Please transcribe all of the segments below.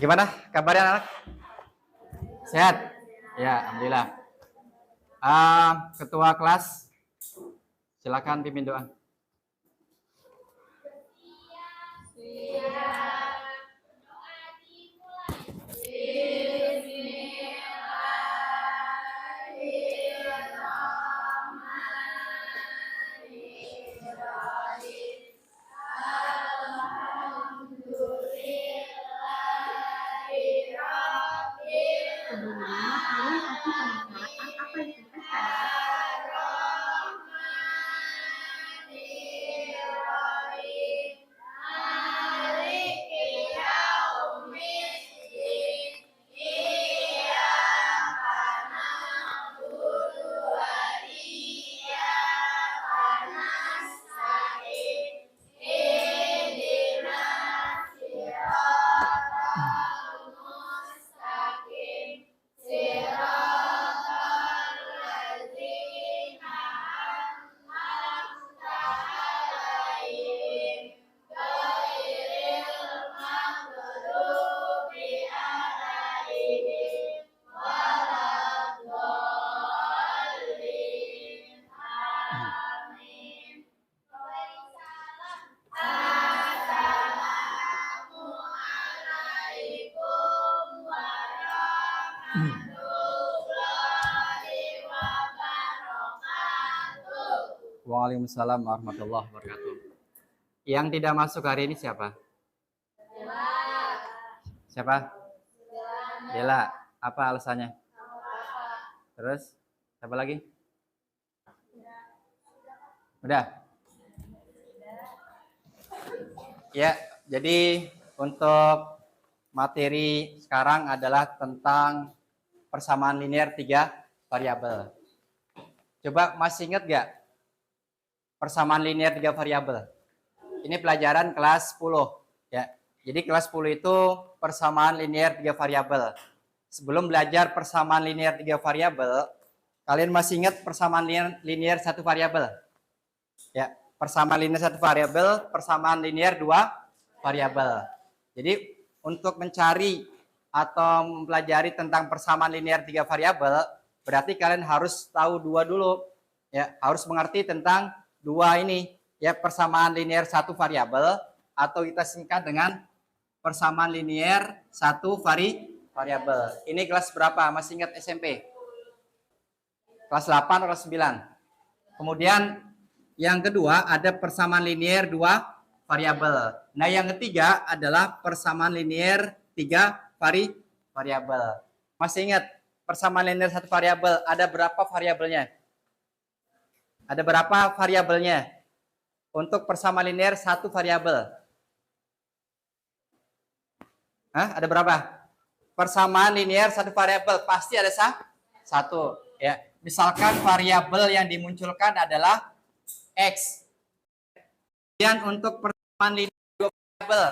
Gimana kabarnya anak? Sehat? Ya, alhamdulillah. Ketua kelas, silakan pimpin doa. Waalaikumsalam warahmatullahi wabarakatuh. Yang tidak masuk hari ini siapa? Siapa? Dela. Apa alasannya? Terus? Siapa lagi? Udah? Ya, jadi untuk materi sekarang adalah tentang persamaan linear 3 variabel. Coba masih ingat gak persamaan linear 3 variabel? Ini pelajaran kelas 10 ya. Jadi kelas 10 itu persamaan linear 3 variabel. Sebelum belajar persamaan linear 3 variabel, kalian masih ingat persamaan linear 1 variabel? Ya, persamaan linear 1 variabel, persamaan linear 2 variabel. Jadi untuk mencari atau mempelajari tentang persamaan linear 3 variabel, berarti kalian harus tahu 2 dulu. Ya, harus mengerti tentang 2 ini, ya, persamaan linear 1 variabel atau kita singkat dengan persamaan linear 1 variabel. Ini kelas berapa? Masih ingat SMP? Kelas 8 atau 9? Kemudian yang kedua ada persamaan linear 2 variabel. Nah, yang ketiga adalah persamaan linear 3 variabel. Masih ingat persamaan linear 1 variabel ada berapa variabelnya? Ada berapa variabelnya? Untuk persamaan linear 1 variabel. Ada berapa? Persamaan linear 1 variabel pasti ada 1 ya. Misalkan variabel yang dimunculkan adalah X. Kemudian untuk persamaan linear 2 variabel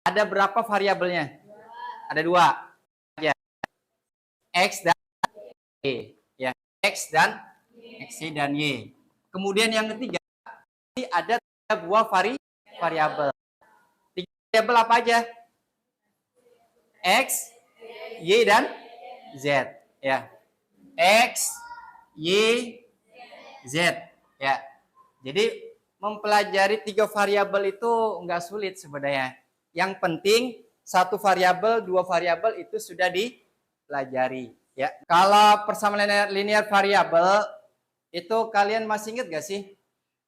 ada berapa variabelnya? Ada 2 ya. X dan Y ya. X dan Y. Kemudian yang ketiga ada 3 buah variabel. 3 variabel apa aja? X, Y dan Z ya. X, Y, Z ya. Jadi mempelajari 3 variabel itu enggak sulit sebenarnya. Yang penting 1 variabel, 2 variabel itu sudah dipelajari ya. Kalau persamaan linear variabel itu kalian masih ingat gak sih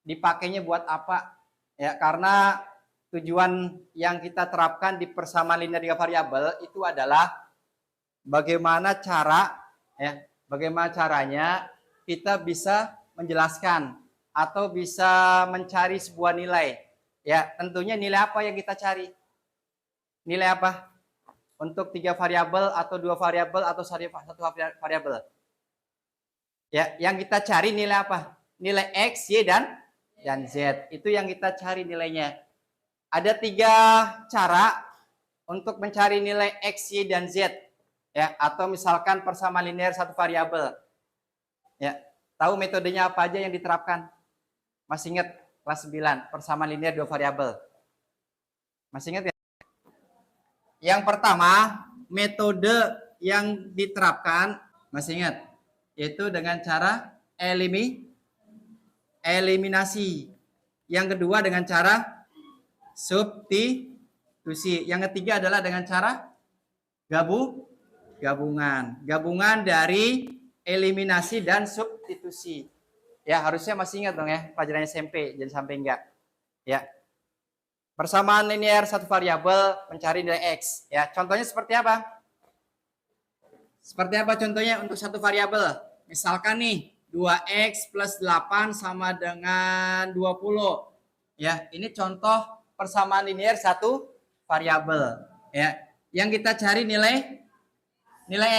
dipakainya buat apa? Ya, karena tujuan yang kita terapkan di persamaan linear 3 variabel itu adalah bagaimana caranya kita bisa menjelaskan atau bisa mencari sebuah nilai. Ya, tentunya nilai apa yang kita cari? Nilai apa? Untuk 3 variabel atau 2 variabel atau 1 variabel. Ya, yang kita cari nilai apa? Nilai X, Y dan Z. Itu yang kita cari nilainya. Ada 3 cara untuk mencari nilai X, Y dan Z. Ya, atau misalkan persamaan linear 1 variabel. Ya, tahu metodenya apa aja yang diterapkan? Masih ingat kelas 9 persamaan linear 2 variabel? Masih ingat ya? Yang pertama, metode yang diterapkan, masih ingat, yaitu dengan cara eliminasi. Yang kedua dengan cara substitusi. Yang ketiga adalah dengan cara gabungan. Gabungan dari eliminasi dan substitusi. Ya, harusnya masih ingat dong ya, pelajaran SMP, jadi sampai enggak. Ya. Persamaan linear satu variabel mencari nilai X. Ya, contohnya seperti apa? Seperti apa contohnya untuk satu variabel? Misalkan nih, 2X plus 8 sama dengan 20. Ya, ini contoh persamaan linear satu variabel. Ya, yang kita cari nilai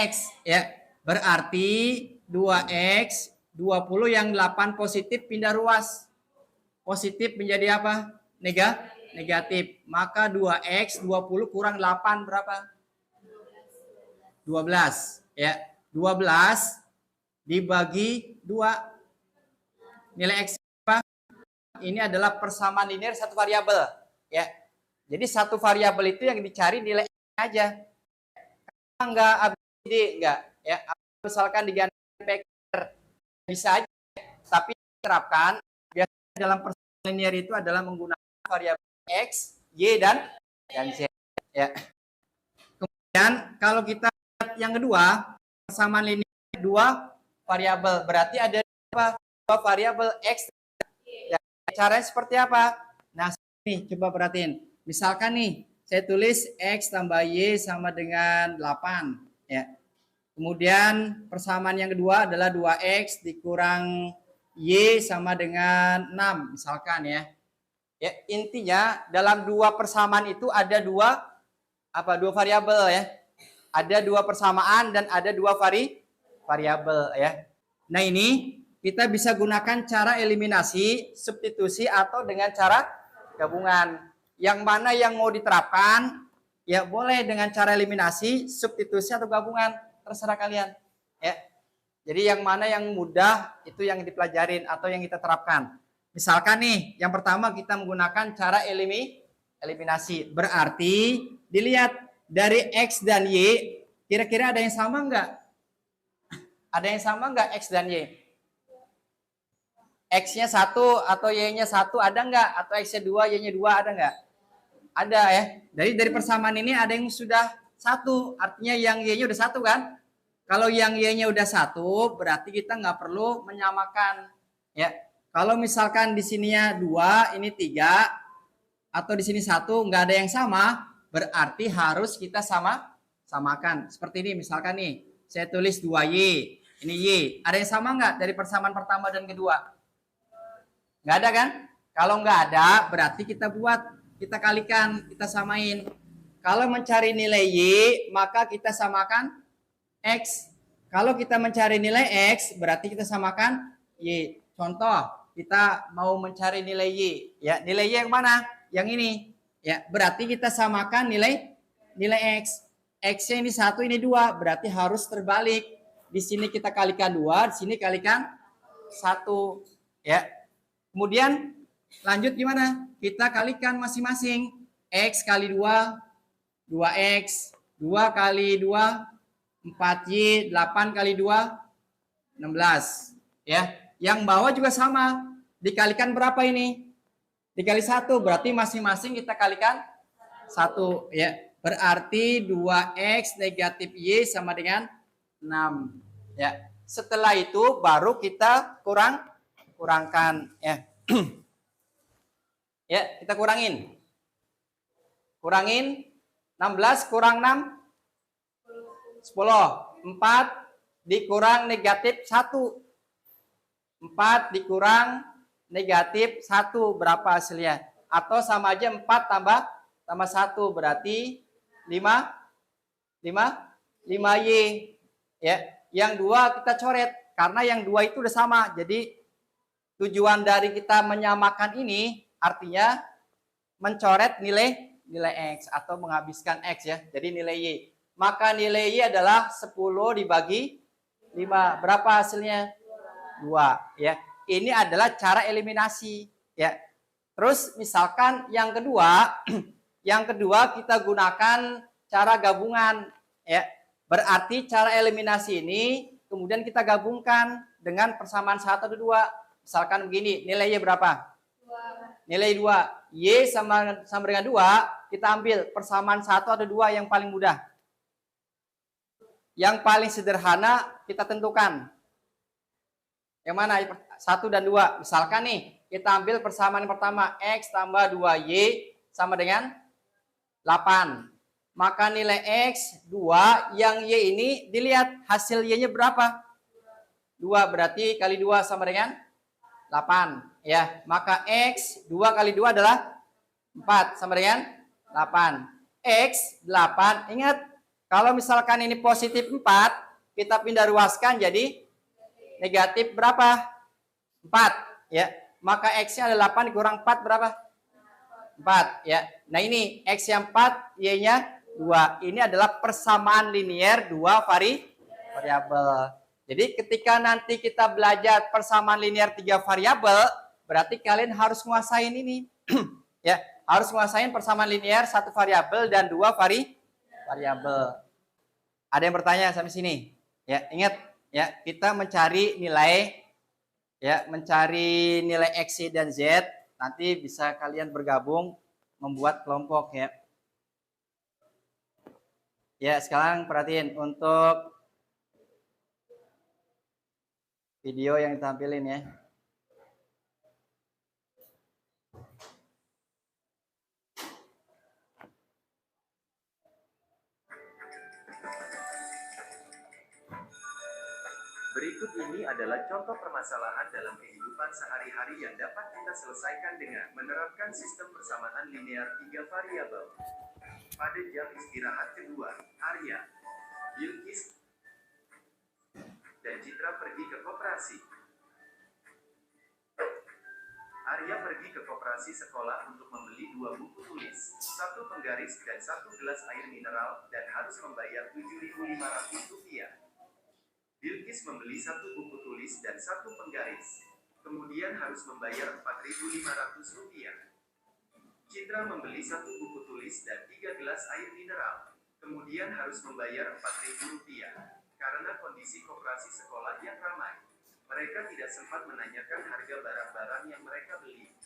X. Ya, berarti 2X 20 yang 8 positif pindah ruas. Positif menjadi apa? Negatif. Maka 2X 20 kurang 8 berapa? 12. Ya, 12 dibagi 2. Nilai X apa? Ini adalah persamaan linear satu variabel. Ya. Jadi satu variabel itu yang dicari nilai X aja. Enggak ABCD, enggak. Ya, misalkan diganti vektor bisa aja, tapi diterapkan biasanya dalam persamaan linear itu adalah menggunakan variabel X, Y dan Z. Ya. Kemudian kalau kita lihat yang kedua, persamaan linear dua variabel, berarti ada dua variabel X. Ya, caranya seperti apa? Nah, nih coba perhatiin. Misalkan nih, saya tulis X tambah Y sama dengan 8. Ya. Kemudian persamaan yang kedua adalah 2X dikurang Y sama dengan 6 misalkan ya. Ya, intinya dalam dua persamaan itu ada dua variabel ya. Ada dua persamaan dan ada dua variabel ya. Nah, ini kita bisa gunakan cara eliminasi, substitusi atau dengan cara gabungan. Yang mana yang mau diterapkan? Ya, boleh dengan cara eliminasi, substitusi atau gabungan. Terserah kalian. Ya. Jadi yang mana yang mudah itu yang dipelajarin atau yang kita terapkan. Misalkan nih, yang pertama kita menggunakan cara eliminasi. Berarti dilihat dari X dan Y, kira-kira ada yang sama enggak? Ada yang sama enggak X dan Y? X-nya 1 atau Y-nya 1 ada enggak? Atau X-nya 2, Y-nya 2 ada enggak? Ada ya. Dari persamaan ini ada yang sudah 1, artinya yang Y-nya udah 1 kan? Kalau yang Y-nya udah 1, berarti kita nggak perlu menyamakan. Ya. Kalau misalkan di sininya 2, ini 3, atau di sini 1, nggak ada yang sama, berarti harus kita samakan. Seperti ini misalkan nih, saya tulis 2Y, ini Y. Ada yang sama nggak dari persamaan pertama dan kedua? Nggak ada kan? Kalau nggak ada, berarti kita kita kalikan, kita samain. Kalau mencari nilai Y, maka kita samakan X. Kalau kita mencari nilai X, berarti kita samakan Y. Contoh, kita mau mencari nilai Y. Ya, nilai Y yang mana? Yang ini. Ya, berarti kita samakan nilai X. X-nya ini 1, ini 2. Berarti harus terbalik. Di sini kita kalikan 2, di sini kalikan 1. Ya. Kemudian lanjut gimana? Kita kalikan masing-masing. X kali 2, 2X. 2 kali 2, 4Y, 8 kali 2, 16. Ya, yang bawah juga sama. Dikalikan berapa ini? Dikali 1, berarti masing-masing kita kalikan 1. Ya, berarti 2X negatif Y sama dengan 6. Ya, setelah itu baru kita kurangkan. Ya, ya kita kurangin. Kurangin 16 kurang 6. 10. 4 dikurang negatif 1. 4 dikurang negatif 1. Berapa hasilnya? Atau sama aja 4 tambah 1. Berarti 5Y. Ya. Yang 2 kita coret. Karena yang 2 itu udah sama. Jadi tujuan dari kita menyamakan ini artinya mencoret nilai X atau menghabiskan X ya. Jadi nilai Y. Maka nilai Y adalah 10 dibagi 5. Berapa hasilnya? 2. Ya. Ini adalah cara eliminasi. Ya. Terus misalkan yang kedua kita gunakan cara gabungan ya. Berarti cara eliminasi ini kemudian kita gabungkan dengan persamaan 1 atau 2. Misalkan begini, nilainya berapa? 2. Nilai 2. Y sama dengan 2, kita ambil persamaan 1 atau 2 yang paling mudah. Yang paling sederhana kita tentukan. Yang mana? 1 dan 2. Misalkan nih, kita ambil persamaan yang pertama, X tambah 2Y sama dengan 8. Maka nilai X 2, yang Y ini dilihat hasil Y-nya berapa? 2, berarti kali 2 sama dengan 8. Ya, maka X 2 kali 2 adalah 4 sama dengan 8. X 8, ingat kalau misalkan ini positif 4, kita pindah ruaskan jadi negatif berapa? 4 ya. Maka X-nya ada 8 kurang 4 berapa? 4 ya. Nah ini X yang 4, Y-nya 2. Ini adalah persamaan linier 2 variabel. Jadi ketika nanti kita belajar persamaan linier 3 variabel, berarti kalian harus menguasain ini. Ya, harus menguasain persamaan linier 1 variabel dan 2 variabel. Ada yang bertanya sampai sini? Ya, ingat ya, kita mencari nilai X, Y, dan Z. Nanti bisa kalian bergabung membuat kelompok ya. Ya, sekarang perhatiin untuk video yang ditampilin ya. Berikut ini adalah contoh permasalahan dalam kehidupan sehari-hari yang dapat kita selesaikan dengan menerapkan sistem persamaan linear 3 variabel. Pada jam istirahat kedua, Arya, Bilqis, dan Citra pergi ke koperasi. Arya pergi ke koperasi sekolah untuk membeli 2 buku tulis, 1 penggaris dan 1 gelas air mineral, dan harus membayar Rp7.500. Bilqis membeli 1 buku tulis dan 1 penggaris, kemudian harus membayar Rp4.500. Citra membeli 1 buku tulis dan 3 gelas air mineral, kemudian harus membayar Rp4.000. Karena kondisi koperasi sekolah yang ramai, mereka tidak sempat menanyakan harga barang-barang yang mereka beli.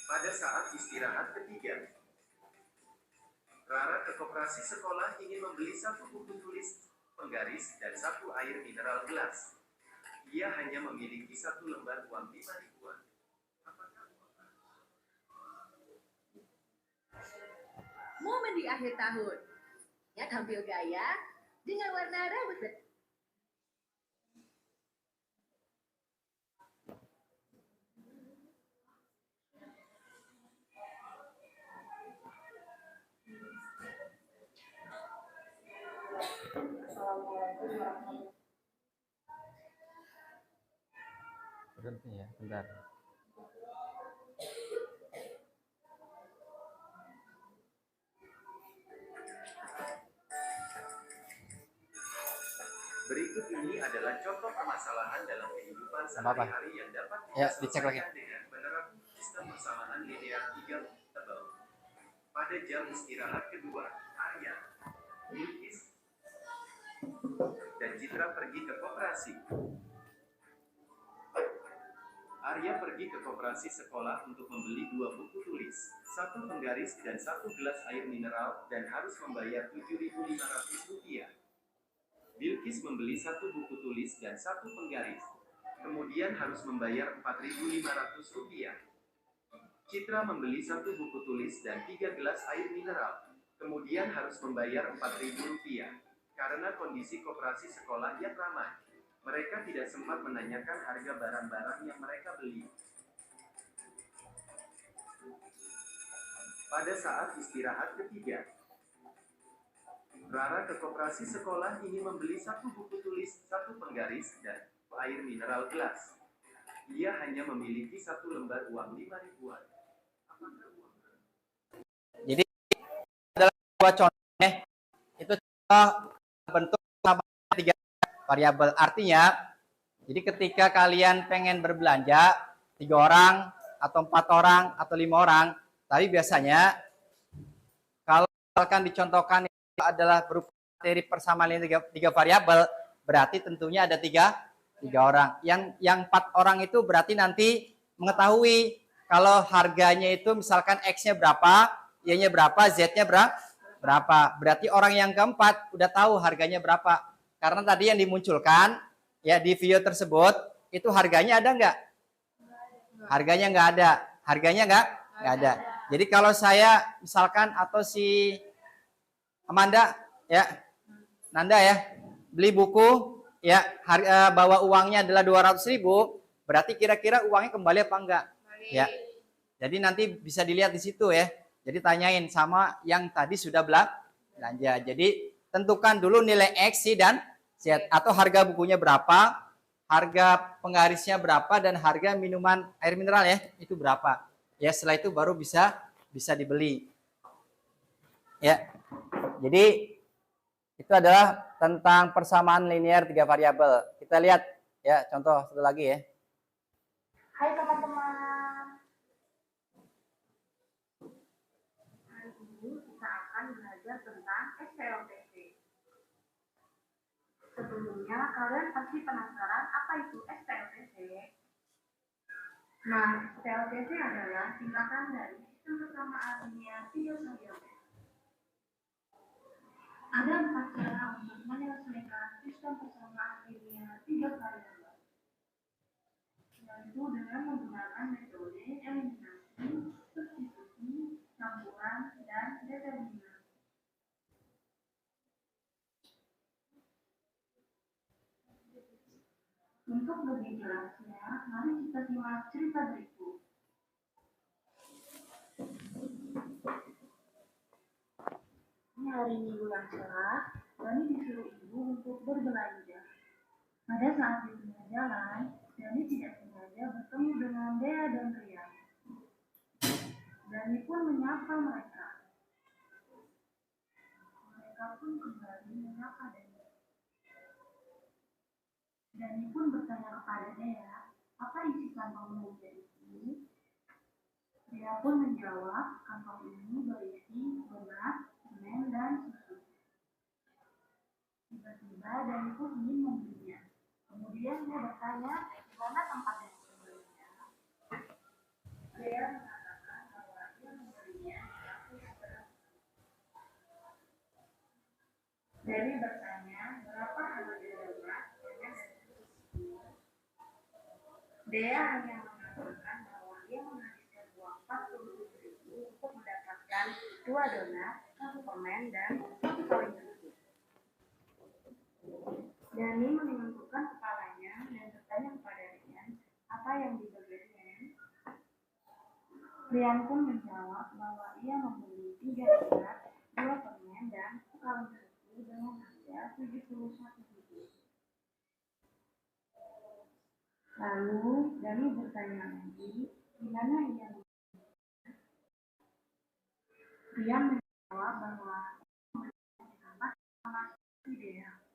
Pada saat istirahat ketiga, Rara ke koperasi sekolah ingin membeli 1 buku tulis, penggaris, dan 1 air mineral gelas. Ia hanya memiliki 1 lembar uang Rp5.000. Momen di akhir tahun, ya tampil gaya dengan warna rambut Berhenti ya, bentar. Berikut ini adalah contoh permasalahan dalam kehidupan sehari-hari yang dapat ya, dicek lagi dengan menerapkan sistem persamaan linear 3 variabel. Pada jam istirahat kedua, Arya, Bilqis, dan Citra pergi ke koperasi. Arya pergi ke koperasi sekolah untuk membeli 2 buku tulis, 1 penggaris dan 1 gelas air mineral, dan harus membayar Rp7.500. Bilqis membeli 1 buku tulis dan 1 penggaris, kemudian harus membayar Rp4.500. Citra membeli 1 buku tulis dan 3 gelas air mineral, kemudian harus membayar Rp4.000. Karena kondisi koperasi sekolah yang ramai, mereka tidak sempat menanyakan harga barang-barang yang mereka beli. Pada saat istirahat ketiga, Rara ke koperasi sekolah ingin membeli 1 buku tulis, 1 penggaris, dan air mineral gelas. Ia hanya memiliki 1 lembar uang Rp5.000. Jadi adalah 2 contoh itu contoh bentuk sama 3 variabel. Artinya, jadi ketika kalian pengen berbelanja 3 orang atau 4 orang atau 5 orang, Tapi biasanya kalau misalkan dicontohkan itu adalah berupa materi persamaan linear tiga variabel, berarti tentunya ada tiga orang. Yang 4 orang itu berarti nanti mengetahui kalau harganya itu misalkan X-nya berapa, Y-nya berapa, Z-nya berapa. Berarti orang yang keempat udah tahu harganya berapa. Karena tadi yang dimunculkan ya di video tersebut itu harganya ada nggak? Harganya nggak ada. Harganya nggak ada. Jadi kalau saya misalkan atau si Amanda ya, Nanda ya, beli buku ya, bawa uangnya adalah 200.000, berarti kira-kira uangnya kembali apa enggak? Ya. Jadi nanti bisa dilihat di situ ya. Jadi tanyain sama yang tadi sudah belanja. Jadi tentukan dulu nilai X, Y, dan Z atau harga bukunya berapa, harga penggarisnya berapa, dan harga minuman air mineral ya itu berapa. Ya setelah itu baru bisa dibeli. Ya. Jadi itu adalah tentang persamaan linear tiga variabel. Kita lihat ya contoh satu lagi ya. Hai teman-teman. Hari ini kita akan belajar tentang SPLTC. Sebelumnya kalian pasti penasaran apa itu SPLTC? Nah, SPLTC adalah singkatan dari sistem persamaan linear tiga variabel. Ada 4 cara untuk menyelesaikan sistem persamaan linear tiga variabel, yaitu dengan menggunakan metode eliminasi, substitusi, campuran, dan determinasi. Untuk lebih jelasnya, mari kita simak cerita berikut. Ini hari Minggu yang cerah, Dani disuruh ibu untuk berbelanja. Pada saat di tengah jalan, Dani tidak sengaja bertemu dengan Dea dan Rian. Dani pun menyapa mereka. Mereka pun kembali menyapa Dani. Dani pun bertanya kepada Dea, apa isi kantong meja ini? Dea pun menjawab, kantong ini berisi donat, permen, dan susu. Tiba-tiba Dani pun ingin membelinya. Kemudian dia bertanya, di mana tempat yang membelinya? Dea mengatakan bahwa dia membelinya di kafe seberang. Dani bertanya, berapa harga donat, permen, dan susu? Dea hanya mengatakan bahwa dia menghabiskan uang 40.000 untuk mendapatkan 2 donat, 1 permen, dan 1 kaleng susu. Dani menganggukkan kepalanya dan bertanya kepada Rian, apa yang dibeli Rian? Rian pun menjawab bahwa ia membeli 3 donat, 2 permen, dan 1 kaleng susu dengan harga 71.000. Lalu Dani bertanya lagi, di mana ia membelinya? Rian menjawab bahwa membelinya di tempat sama Dea.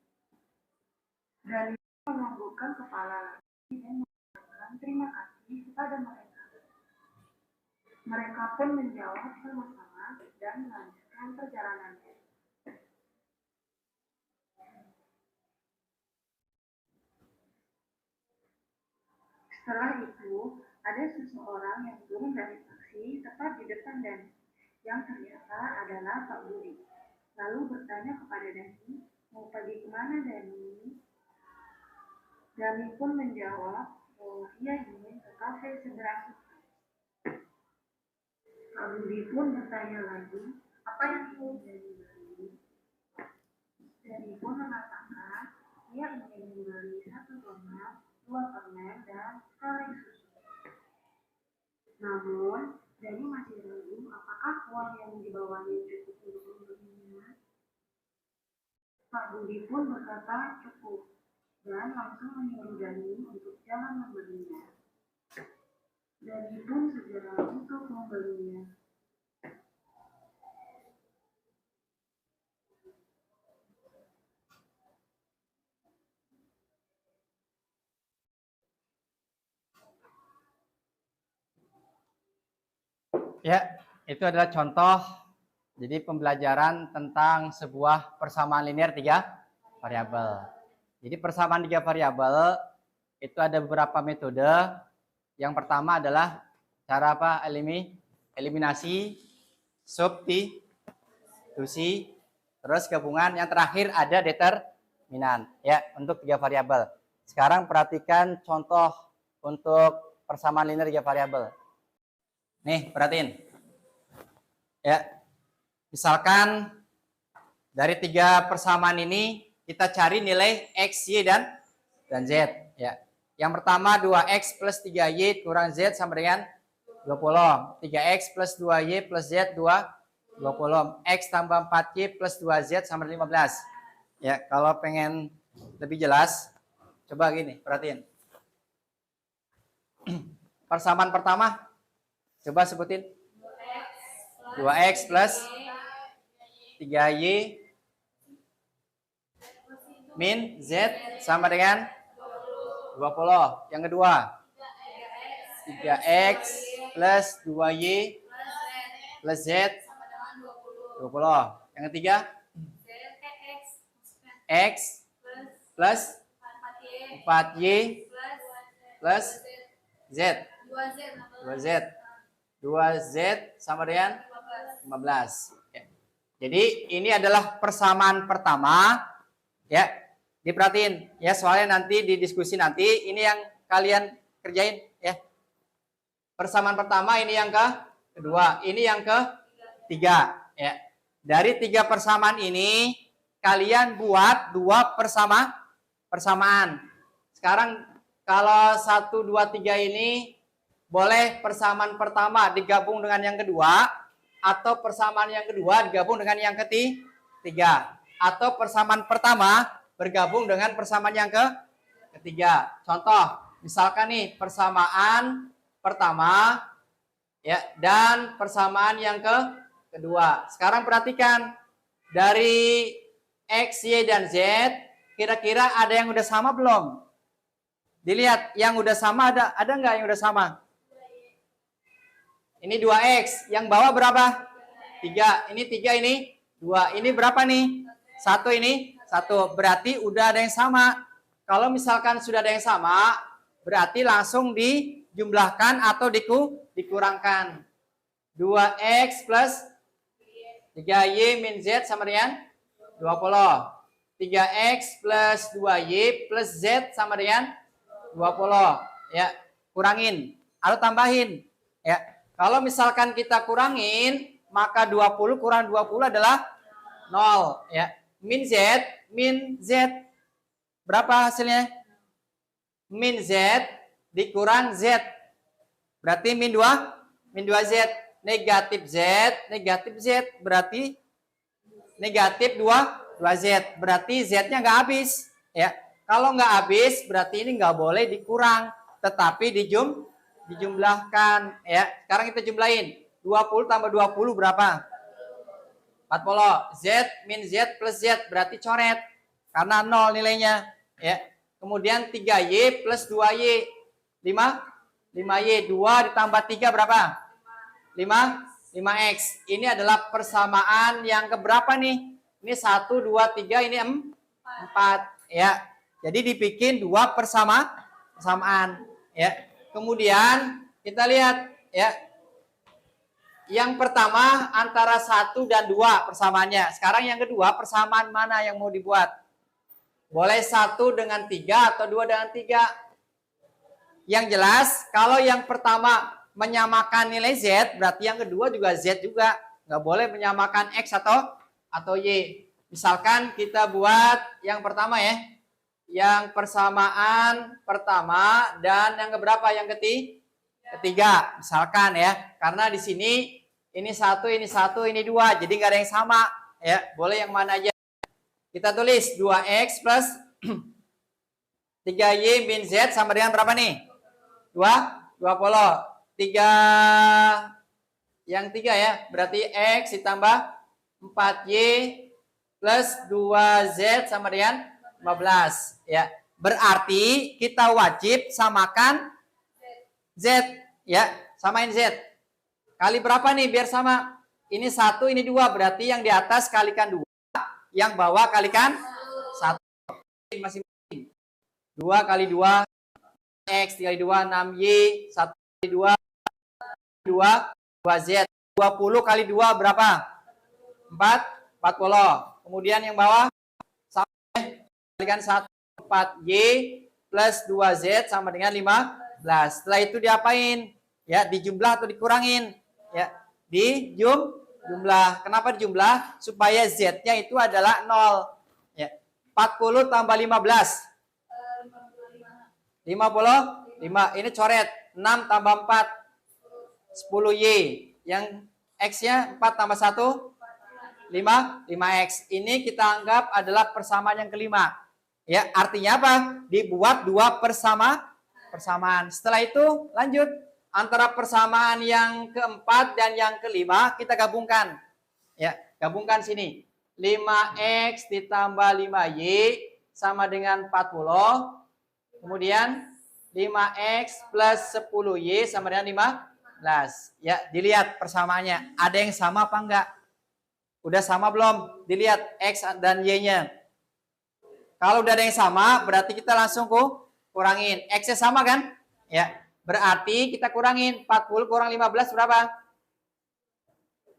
Dani menganggukkan kepala lagi dan mengatakan terima kasih kepada mereka. Mereka pun menjawab sama-sama dan melanjutkan perjalanannya. Setelah itu, ada seseorang yang turun dari taksi tepat di depan Dani, yang ternyata adalah Pak Budi. Lalu bertanya kepada Dani, mau pergi kemana Dani? Dani pun menjawab bahwa ia ingin ke kafe seberang. Pak Budi pun bertanya lagi, apa yang ingin Dani beli? Dani pun mengatakan ia ingin membeli 1 donat, 2 permen, dan kaleng susu. Namun, Dani masih ragu apakah uang yang dibawanya cukup untuk membelinya. Pak Budi pun berkata cukup dan langsung menyuruh Dani untuk jangan membelinya. Dani pun segera untuk membelinya. Ya, itu adalah contoh jadi pembelajaran tentang sebuah persamaan linear 3 variabel. Jadi persamaan 3 variabel itu ada beberapa metode. Yang pertama adalah cara apa? Eliminasi, substitusi, terus gabungan. Yang terakhir ada determinan ya untuk 3 variabel. Sekarang perhatikan contoh untuk persamaan linear 3 variabel. Nih, perhatiin. Ya. Misalkan dari 3 persamaan ini kita cari nilai X, Y, dan Z. Ya. Yang pertama 2X plus 3Y kurang Z sama dengan 20. 3X plus 2Y plus Z 20. X tambah 4Y plus 2Z sama dengan 15. Ya, kalau pengen lebih jelas, coba gini, perhatiin. Persamaan pertama, coba sebutin. 2X plus 3Y min Z sama dengan 20. Yang kedua, 3X plus 2Y plus Z 20. Yang ketiga, X plus 4Y plus Z 2Z 2Z sama dengan 15. Ya. Jadi ini adalah persamaan pertama ya. Diperhatiin ya, soalnya nanti di diskusi nanti ini yang kalian kerjain ya. Persamaan pertama ini yang kedua, ini yang ketiga ya. Dari 3 persamaan ini kalian buat 2 persamaan. Sekarang kalau 1 2 3 ini boleh persamaan pertama digabung dengan yang kedua, atau persamaan yang kedua digabung dengan yang ketiga, atau persamaan pertama bergabung dengan persamaan yang ketiga. Contoh, misalkan nih persamaan pertama ya dan persamaan yang kedua. Sekarang perhatikan dari X, Y, dan Z, kira-kira ada yang udah sama belum? Dilihat yang udah sama ada nggak yang udah sama? Ini 2X, yang bawah berapa? 3, ini 3, ini 2, ini berapa nih? 1, ini 1, berarti udah ada yang sama. Kalau misalkan sudah ada yang sama, berarti langsung dijumlahkan atau dikurangkan. 2X plus 3Y min Z sama dengan 20. 3X plus 2Y plus Z sama dengan 20. Ya, kurangin atau tambahin. Ya. Kalau misalkan kita kurangin, maka 20 kurang 20 adalah 0 ya. Min Z berapa hasilnya? Min Z dikurang Z. Berarti min 2Z. Negatif Z berarti negatif 2Z. Berarti Z-nya nggak habis ya. Kalau nggak habis berarti ini nggak boleh dikurang, tetapi dijumlahkan ya. Sekarang kita jumlahin. 20 tambah 20 berapa? 40. Z min Z plus Z berarti coret karena 0 nilainya ya. Kemudian 3Y plus 2Y 5Y 2 ditambah 3 berapa? 5X. Ini adalah persamaan yang keberapa nih? Ini 1 2 3 ini 4 ya. Jadi dibikin 2 persamaan ya. Kemudian kita lihat ya. Yang pertama antara 1 dan 2 persamaannya. Sekarang yang kedua persamaan mana yang mau dibuat? Boleh 1 dengan 3 atau 2 dengan 3. Yang jelas kalau yang pertama menyamakan nilai Z, berarti yang kedua juga Z juga. Nggak boleh menyamakan X atau Y. Misalkan kita buat yang pertama ya. Yang persamaan pertama dan yang keberapa? Yang ketiga. Misalkan ya. Karena di sini ini 1, ini 1, ini 2. Jadi nggak ada yang sama. Ya, boleh yang mana aja. Kita tulis 2X plus 3Y min Z sama dengan berapa nih? 20. 3 yang 3 ya. Berarti X ditambah 4Y plus 2Z sama dengan 15 ya. Berarti kita wajib samakan Z ya, samain Z. Kali berapa nih biar sama? Ini 1, ini 2. Berarti yang di atas kalikan 2, yang bawah kalikan 1. Masing-masing. 2 kali 2 X, 3 kali 2 6Y, 1 kali 2 2Z. 20 kali 2 berapa? 40. Kemudian yang bawah kalikan 1, 4Y plus 2Z sama dengan 15. Setelah itu diapain? Ya, dijumlah atau dikurangin? Ya, dijumlah. Kenapa dijumlah? Supaya Z-nya itu adalah 0. Ya. 40 tambah 15. 55. Ini coret. 6 tambah 4. 10Y. Yang X-nya 4 tambah 1. 5X. Ini kita anggap adalah persamaan yang kelima. Ya, artinya apa? Dibuat 2 persamaan. Setelah itu lanjut. Antara persamaan yang keempat dan yang kelima kita gabungkan. Ya, gabungkan sini. 5X ditambah 5Y sama dengan 40. Kemudian 5X plus 10Y sama dengan 15. Ya, dilihat persamaannya. Ada yang sama apa enggak? Udah sama belum? Dilihat X dan Y-nya. Kalau udah ada yang sama, berarti kita langsung kurangin. X-nya sama kan? Ya. Berarti kita kurangin 40 kurang 15 berapa?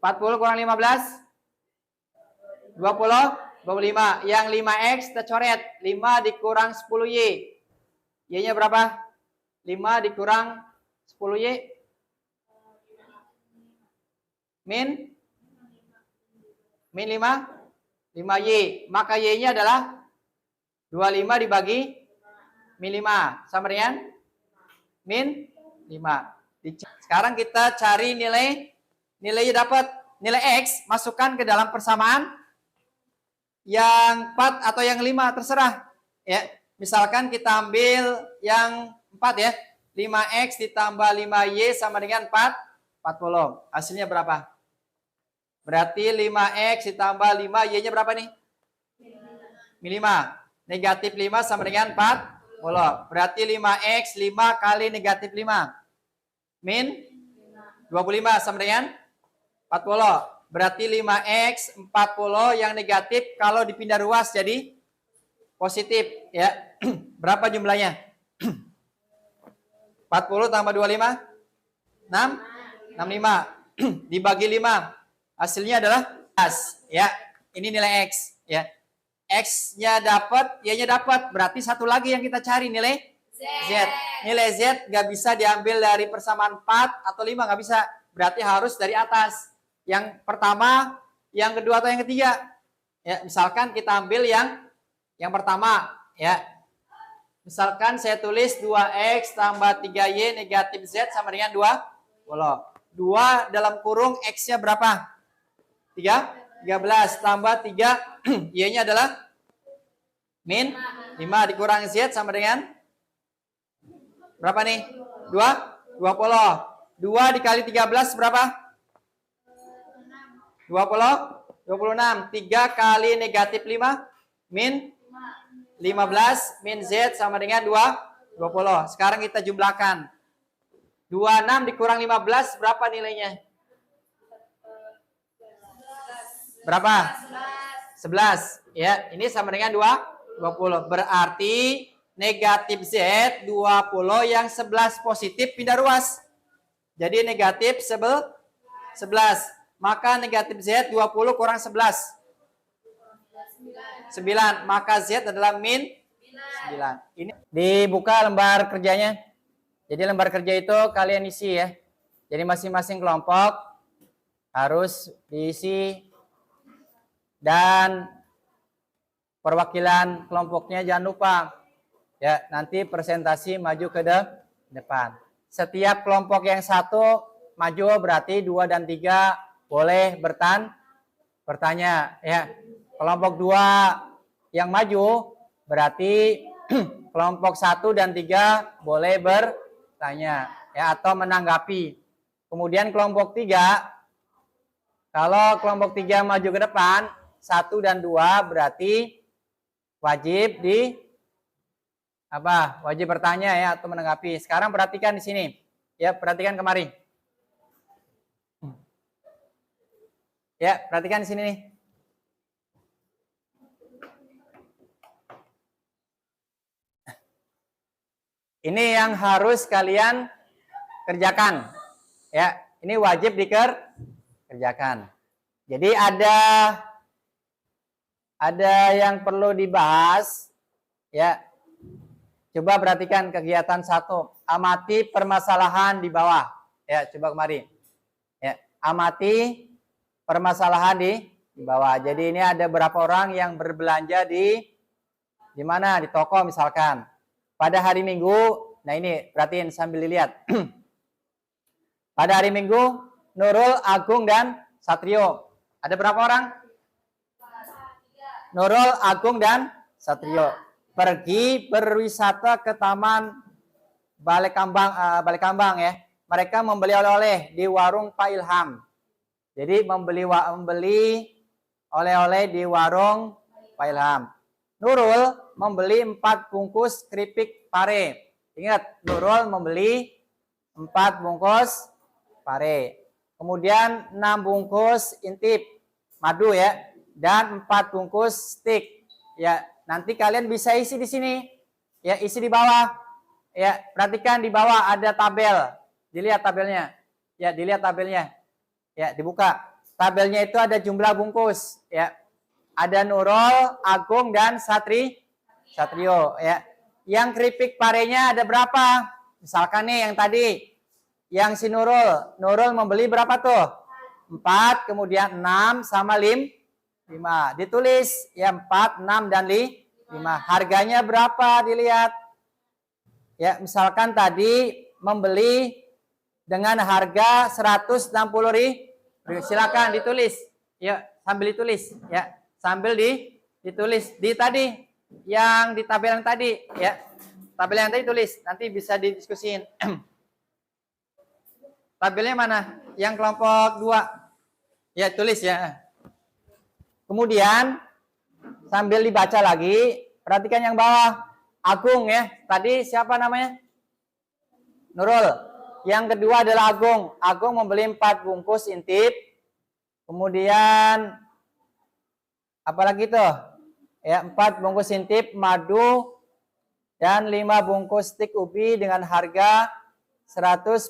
40 kurang 15 25. Yang 5X kita coret. 5 dikurang 10Y. Y-nya berapa? 5 dikurang 10Y. Min 5. 5Y. Maka Y-nya adalah 25 dibagi min 5. Sama dengan min 5. Sekarang kita cari nilainya dapat. Nilai X masukkan ke dalam persamaan yang 4 atau yang 5 terserah. Ya, misalkan kita ambil yang 4 ya. 5X ditambah 5Y sama dengan 40. Hasilnya berapa? Berarti 5X ditambah 5Y-nya berapa nih? Min 5. Negatif 5 sama dengan 40. Berarti 5X 5 kali negatif 5. Min 25 sama dengan 40. Berarti 5X 40 yang negatif kalau dipindah ruas jadi positif. Ya. Berapa jumlahnya? 40 tambah 25? 65. Dibagi 5. Hasilnya adalah 10. Ya. Ini nilai X. Ya. X-nya dapat, Y-nya dapat. Berarti satu lagi yang kita cari nilai Z. Nilai Z nggak bisa diambil dari persamaan 4 atau 5, nggak bisa. Berarti harus dari atas. Yang pertama, yang kedua atau yang ketiga. Ya, misalkan kita ambil yang pertama. Ya. Misalkan saya tulis 2X tambah 3Y negatif Z sama dengan 20. 2 dalam kurung X-nya berapa? 13 tambah 3 Y-nya adalah min 5 dikurang Z sama dengan berapa nih? 20. 2 dikali 13 berapa? 26. 3 kali negatif 5 min 15 min Z sama dengan 20. Sekarang kita jumlahkan. 26 dikurang 15 berapa nilainya? Berapa? 11. Ya, ini sama dengan 20. Berarti negatif Z 20 yang 11 positif pindah ruas. Jadi negatif 11. Maka negatif Z 20 kurang 11. 9. Maka Z adalah min 9. Ini dibuka lembar kerjanya. Jadi lembar kerja itu kalian isi ya. Jadi masing-masing kelompok harus diisi. Dan perwakilan kelompoknya jangan lupa ya, nanti presentasi maju ke depan. Setiap kelompok yang satu maju berarti 2 dan 3 boleh bertanya ya. Kelompok 2 yang maju berarti kelompok 1 dan 3 boleh bertanya ya atau menanggapi. Kemudian kelompok 3, kalau kelompok 3 maju ke depan 1 dan 2 berarti wajib wajib bertanya ya atau menanggapi. Sekarang perhatikan di sini. Ya, perhatikan kemari. Ya, perhatikan di sini nih. Ini yang harus kalian kerjakan. Ya, ini wajib dikerjakan. Jadi ada yang perlu dibahas. Ya. Coba perhatikan kegiatan 1. Amati permasalahan di bawah. Ya, coba kemari. Ya, amati permasalahan di bawah. Jadi ini ada berapa orang yang berbelanja di mana? Di toko misalkan. Pada hari Minggu, nah ini perhatiin sambil dilihat. Pada hari Minggu, Nurul, Agung, dan Satrio. Ada berapa orang? Nurul, Agung, dan Satrio. Pergi berwisata ke Taman Balai Kambang ya. Mereka membeli oleh-oleh di warung Pak Ilham. Jadi membeli oleh-oleh di warung Pak Ilham. Nurul membeli 4 bungkus keripik pare. Ingat, Nurul membeli 4 bungkus pare. Kemudian 6 bungkus intip madu ya, dan 4 bungkus stik. Ya, nanti kalian bisa isi di sini. Ya, isi di bawah. Ya, perhatikan di bawah ada tabel. Dilihat tabelnya. Ya, dilihat tabelnya. Ya, dibuka. Tabelnya itu ada jumlah bungkus. Ya, ada Nurul, Agung, dan Satrio. Ya, yang keripik parenya ada berapa? Misalkan nih yang tadi, yang si Nurul membeli berapa tuh? 4, kemudian 6 sama 5. Ditulis ya 4, 6, dan 5. Harganya berapa? Dilihat. Ya, misalkan tadi membeli dengan harga 160.000. Silakan ditulis. Ya, sambil ditulis ya. Sambil ditulis di tadi yang di tabel yang tadi ya. Tabel yang tadi tulis, nanti bisa didiskusin. Tabelnya mana? Yang kelompok 2. Ya, tulis ya. Kemudian sambil dibaca lagi, perhatikan yang bawah. Agung ya. Tadi siapa namanya? Nurul. Yang kedua adalah Agung. Agung membeli 4 bungkus intip. Kemudian apalagi tuh? Ya, 4 bungkus intip madu dan 5 bungkus stik ubi dengan harga 110.000.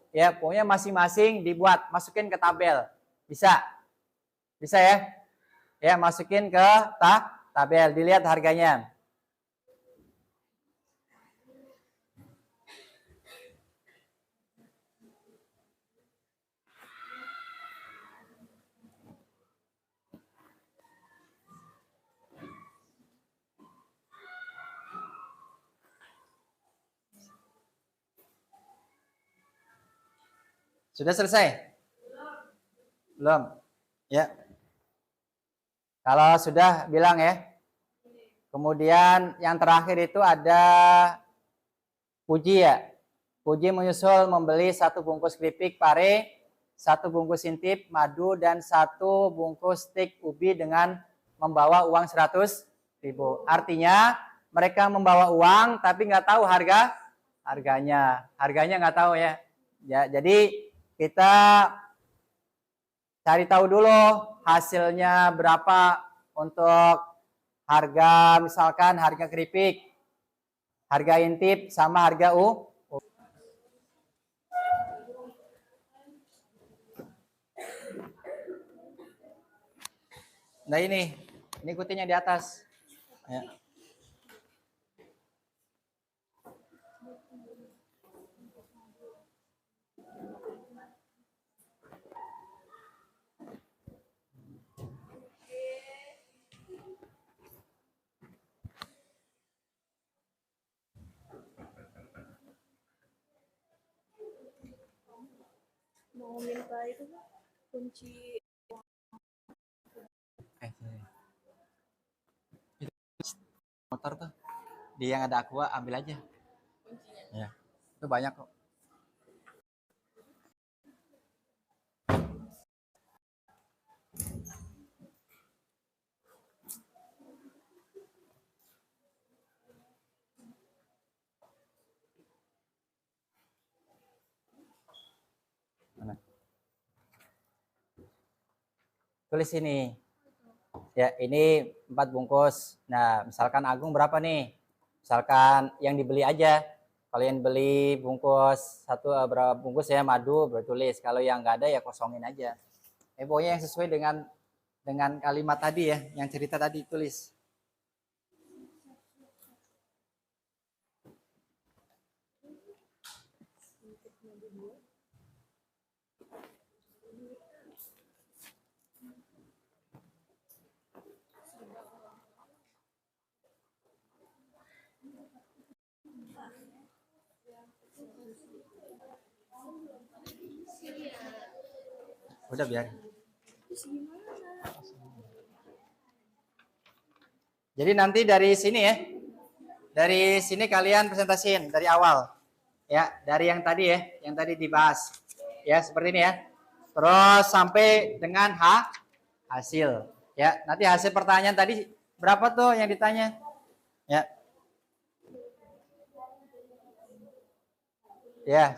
Ya, pokoknya masing-masing dibuat, masukin ke tabel. Bisa. Bisa ya? Ya, masukin ke tabel, dilihat harganya. Sudah selesai? Belum. Ya. Kalau sudah bilang ya. Kemudian yang terakhir itu ada Puji ya. Puji menyusul membeli 1 bungkus keripik pare, 1 bungkus intip madu, dan 1 bungkus stik ubi dengan membawa uang 100.000. Artinya mereka membawa uang tapi nggak tahu harganya nggak tahu ya. Ya, jadi kita cari tahu dulu hasilnya berapa untuk harga, misalkan harga keripik, harga intip, sama harga Nah ini ikutin yang di atas. Ya. Mau minta itu kunci Motor tuh di yang ada aqua ambil aja kuncinya. Ya, itu banyak kok. Mana? Tulis ini. Ya, ini 4 bungkus. Nah, misalkan Agung berapa nih? Misalkan yang dibeli aja. Kalau yang beli bungkus berapa bungkus ya madu, bertulis. Kalau yang nggak ada ya kosongin aja. Pokoknya yang sesuai dengan kalimat tadi ya, yang cerita tadi tulis. Udah biar. Jadi nanti dari sini ya. Dari sini kalian presentasiin dari awal. Ya, dari yang tadi ya, yang tadi dibahas. Ya, seperti ini ya. Terus sampai dengan hasil. Ya, nanti hasil pertanyaan tadi berapa tuh yang ditanya? Ya. Ya.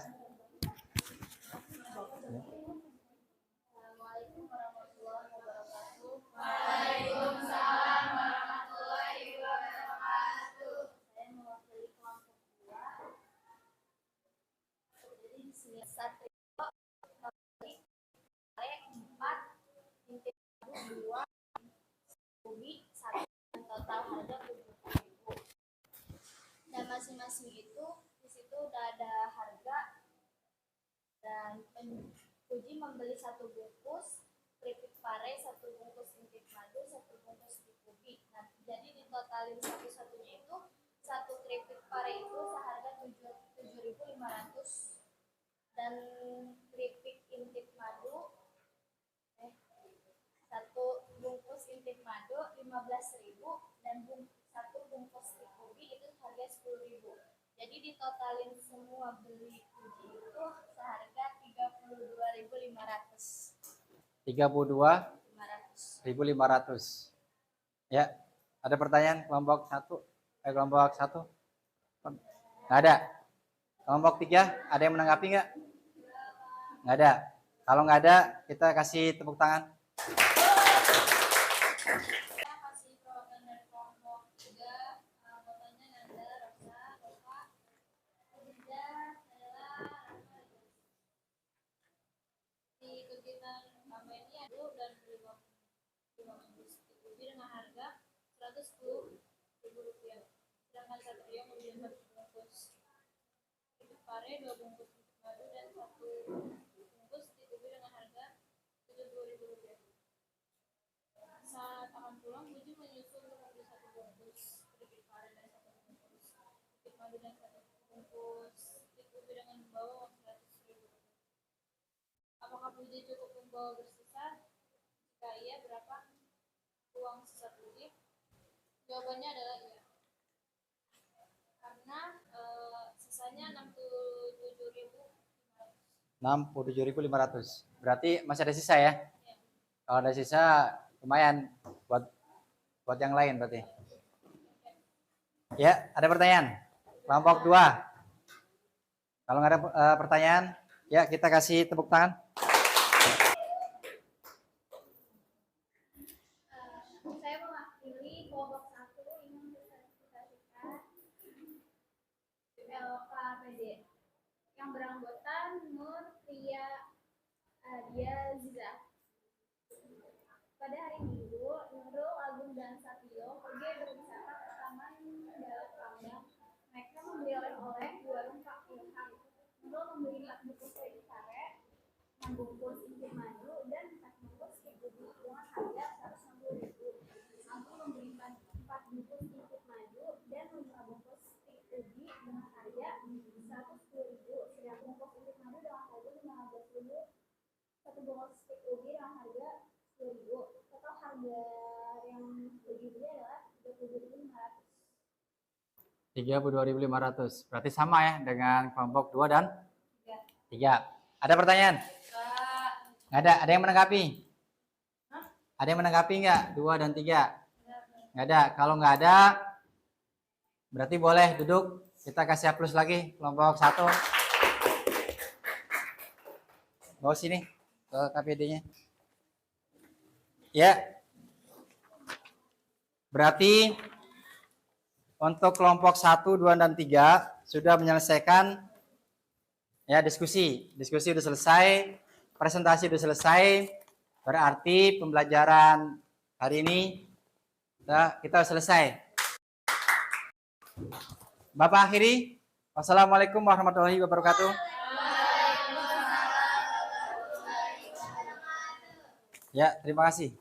Total harga 70.000. Dan masing-masing itu di situ udah ada harga dan Puji membeli 1 bungkus keripik pare, 1 bungkus intip madu, 1 bungkus Puji. Nah, jadi ditotalin satu-satunya itu 1 keripik pare itu seharga 7.500 dan keripik intip madu 1 bungkus intip madu 15.000 dan 1 bungkus Puji itu harga 10.000. Jadi ditotalin semua beli Puji itu seharga 32.500. 32.500. Ya. Ada pertanyaan kelompok 1? Kelompok 1? Nggak ada. Kelompok 3 ada yang menanggapi nggak? Nggak ada. Kalau nggak ada, kita kasih tepuk tangan. Dengan harga Rp110.000. Sedangkan Satrio membeli 1 bungkus keripik pare, 2 bungkus madu dan 1 bungkus Puji dengan harga Rp70.000. Saat akan pulang, Puji menyusul untuk membeli 1 bungkus keripik pare dan 1 bungkus keripik madu dan 1 bungkus Puji dengan membawa uang Rp100.000. Apakah Puji cukup membawa bersisa? Jika iya, berapa uang sisa Puji? Jawabannya adalah iya. Karena sisanya 67.500. Berarti masih ada sisa ya? Kalau ada sisa lumayan buat yang lain berarti. Ya, ada pertanyaan? Kelompok 2. Kalau nggak ada pertanyaan, ya kita kasih tepuk tangan. Saya mewakili kelompok 1 ingin mempresentasikan LKPD yang beranggotakan Nur, Pria, Adia, Ziza. Pada hari Minggu, Nurul, Agung, dan Satrio pergi berwisata ke Taman Dalam Lambang. Mereka membeli oleh-oleh di warung Pak Ilham. Nurul membeli 4 bungkus keripik pare, 6 bungkus intip madu, dan 4 bungkus Puji dengan harga Rp160.000. Agung membeli 4 bungkus intip madu dan 5 bungkus Puji dengan harga Rp110.000. Sedangkan bungkus intip madu dengan harga Rp15.000, 1 bungkus Puji dengan harga Rp10.000. Total harga yang Puji beli adalah Rp32.500. 32.500. Berarti sama ya dengan kelompok 2 dan 3. Ada pertanyaan? Nggak ada. Ada yang menanggapi? Ada yang menanggapi nggak? 2 dan 3? Nggak ada. Kalau nggak ada, berarti boleh duduk. Kita kasih aplaus lagi kelompok 1. Bawa sini ke KPD-nya. Ya. Berarti untuk kelompok 1, 2, dan 3 sudah menyelesaikan ya diskusi. Diskusi sudah selesai, presentasi sudah selesai. Berarti pembelajaran hari ini kita selesai. Bapak akhiri. Wassalamualaikum warahmatullahi wabarakatuh. Ya, terima kasih.